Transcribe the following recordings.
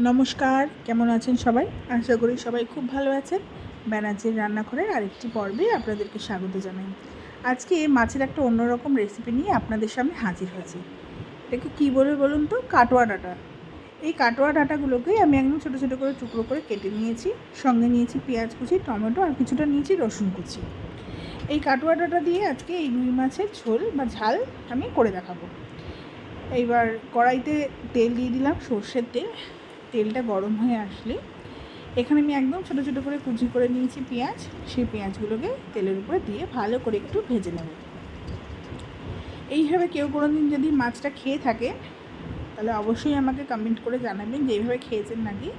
নমস্কার, কেমন আছেন সবাই? আশা করি সবাই খুব ভালো আছেন। ব্যানার্জির রান্নাঘরের আরেকটি পর্বে আপনাদেরকে স্বাগত জানাই। আজকে মাছের একটা অন্যরকম রেসিপি নিয়ে আপনাদের সামনে হাজির হয়েছি। এটাকে কী বলে বলুন তো? কাটোয়া ডাঁটা। এই কাটোয়া ডাঁটাগুলোকে আমি একদম ছোটো ছোটো করে টুকরো করে কেটে নিয়েছি। সঙ্গে নিয়েছি পেঁয়াজ কুচি, টমেটো আর কিছুটা নিয়েছি রসুন কুচি। এই কাটোয়া ডাঁটা দিয়ে আজকে এই রুই মাছের ঝোল বা ঝাল আমি করে দেখাবো। এইবার কড়াইতে তেল দিয়ে দিলাম, সর্ষের তেল। তেলটা গরম হয়ে আসলে এখানে আমি একদম ছোটো ছোটো করে কুচি করে নিয়েছি পেঁয়াজ। সেই পেঁয়াজগুলোকে তেলের উপরে দিয়ে ভালো করে একটু ভেজে নেব। এইভাবে কেউ কোনো দিন যদি মাছটা খেয়ে থাকে তাহলে অবশ্যই আমাকে কমেন্ট করে জানাবেন যে এইভাবে খেয়েছেন নাকি।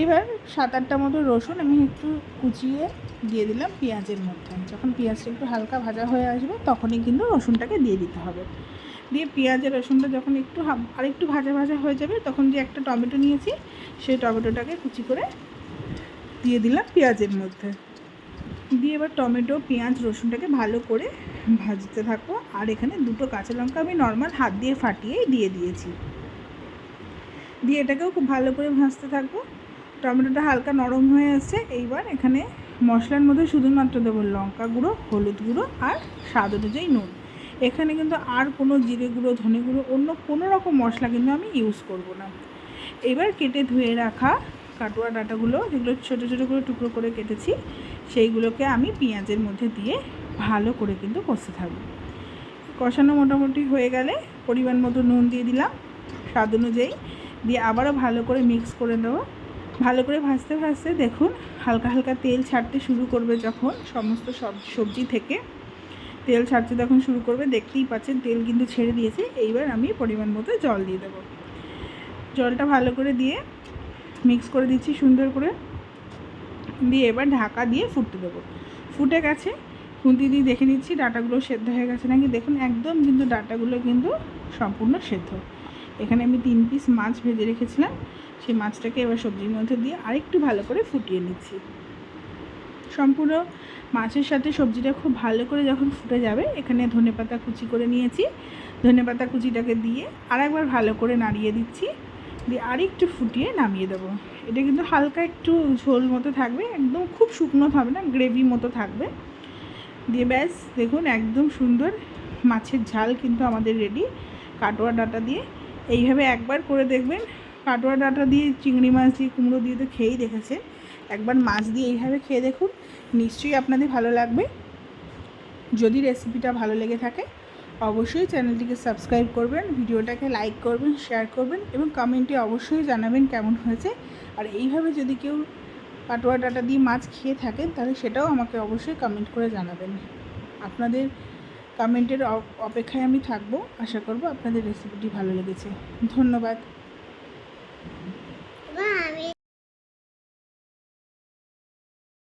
এবার 7-8টা মতো রসুন আমি একটু কুচিয়ে দিয়ে দিলাম পেঁয়াজের মধ্যে। যখন পেঁয়াজটা একটু হালকা ভাজা হয়ে আসবে তখনই কিন্তু রসুনটাকে দিয়ে দিতে হবে। দিয়ে পেঁয়াজের রসুনটা যখন একটু আরেকটু ভাজা ভাজা হয়ে যাবে তখন যে একটা টমেটো নিয়েছি সেই টমেটোটাকে কুচি করে দিয়ে দিলাম পেঁয়াজের মধ্যে। দিয়ে এবার টমেটো, পেঁয়াজ, রসুনটাকে ভালো করে ভাজতে থাকবো। আর এখানে 2টো কাঁচা লঙ্কা আমি নর্মাল হাত দিয়ে ফাটিয়েই দিয়ে দিয়েছি। দিয়ে এটাকেও খুব ভালো করে ভাজতে থাকবো। টমেটোটা হালকা নরম হয়ে আসছে। এইবার এখানে মশলার মধ্যে শুধুমাত্র দেবো লঙ্কা গুঁড়ো, হলুদ গুঁড়ো আর স্বাদ অনুযায়ী নুন। এখানে কিন্তু আর কোনো জিরে গুঁড়ো, ধনে গুঁড়ো, অন্য কোনো রকম মশলা কিন্তু আমি ইউজ করব না। এবার কেটে ধুয়ে রাখা কাটোয়া ডাঁটাগুলো, যেগুলো ছোটো ছোটো করে টুকরো করে কেটেছি, সেইগুলোকে আমি পেঁয়াজের মধ্যে দিয়ে ভালো করে কিন্তু কষতে থাকবো। কষানো মোটামুটি হয়ে গেলে পরিমাণ মতো নুন দিয়ে দিলাম স্বাদ অনুযায়ী। দিয়ে আবারও ভালো করে মিক্স করে দেবো। ভালো করে ভাজতে ভাজতে দেখুন হালকা হালকা তেল ছাড়তে শুরু করবে। যখন সমস্ত সবজি থেকে তেল ছাড়তে তখন শুরু করবে, দেখতেই পাচ্ছেন তেল কিন্তু ছেড়ে দিয়েছে। এইবার আমি পরিমাণ মতো জল দিয়ে দেবো। জলটা ভালো করে দিয়ে মিক্স করে দিচ্ছি সুন্দর করে। দিয়ে এবার ঢাকা দিয়ে ফুটতে দেবো। ফুটে গেছে, খুন্তি দিয়ে দেখে নিচ্ছি ডাঁটাগুলো সেদ্ধ হয়ে গেছে নাকি। দেখুন একদম কিন্তু ডাঁটাগুলো কিন্তু সম্পূর্ণ সেদ্ধ। এখানে আমি 3 পিস মাছ ভেজে রেখেছিলাম, সেই মাছটাকে এবার সবজির মধ্যে দিয়ে আরেকটু ভালো করে ফুটিয়ে নিচ্ছি। সম্পূর্ণ মাছের সাথে সবজিটা খুব ভালো করে যখন ফুটে যাবে, এখানে ধনেপাতা কুচি করে নিয়েছি, ধনেপাতা কুচিটাকে দিয়ে আরেকবার ভালো করে নাড়িয়ে দিচ্ছি। দিয়ে আরেকটু ফুটিয়ে নামিয়ে দেবো। এটা কিন্তু হালকা একটু ঝোল মতো থাকবে, একদম খুব শুকনো থাকবে না, গ্রেভি মতো থাকবে। দিয়ে ব্যাস দেখুন একদম সুন্দর মাছের ঝাল কিন্তু আমাদের রেডি কাটোয়া ডাঁটা দিয়ে। এইভাবে একবার করে দেখবেন। কাটোয়া ডাঁটা দিয়ে, চিংড়ি মাছ দিয়ে, কুমড়ো দিয়ে তো খেয়েই দেখেছে, একবার মাছ দিয়ে এইভাবে খেয়ে দেখুন, নিশ্চয়ই আপনাদের ভালো লাগবে। যদি রেসিপিটা ভালো লেগে থাকে অবশ্যই চ্যানেলটিকে সাবস্ক্রাইব করবেন, ভিডিওটাকে লাইক করবেন, শেয়ার করবেন এবং কমেন্টে অবশ্যই জানাবেন কেমন হয়েছে। আর এইভাবে যদি কেউ কাটোয়া ডাঁটা দিয়ে মাছ খেয়ে থাকেন তাহলে সেটাও আমাকে অবশ্যই কমেন্ট করে জানাবেন। আপনাদের কমেন্টের অপেক্ষায় আমি থাকবো। আশা করব আপনাদের রেসিপিটি ভালো লেগেছে। ধন্যবাদ।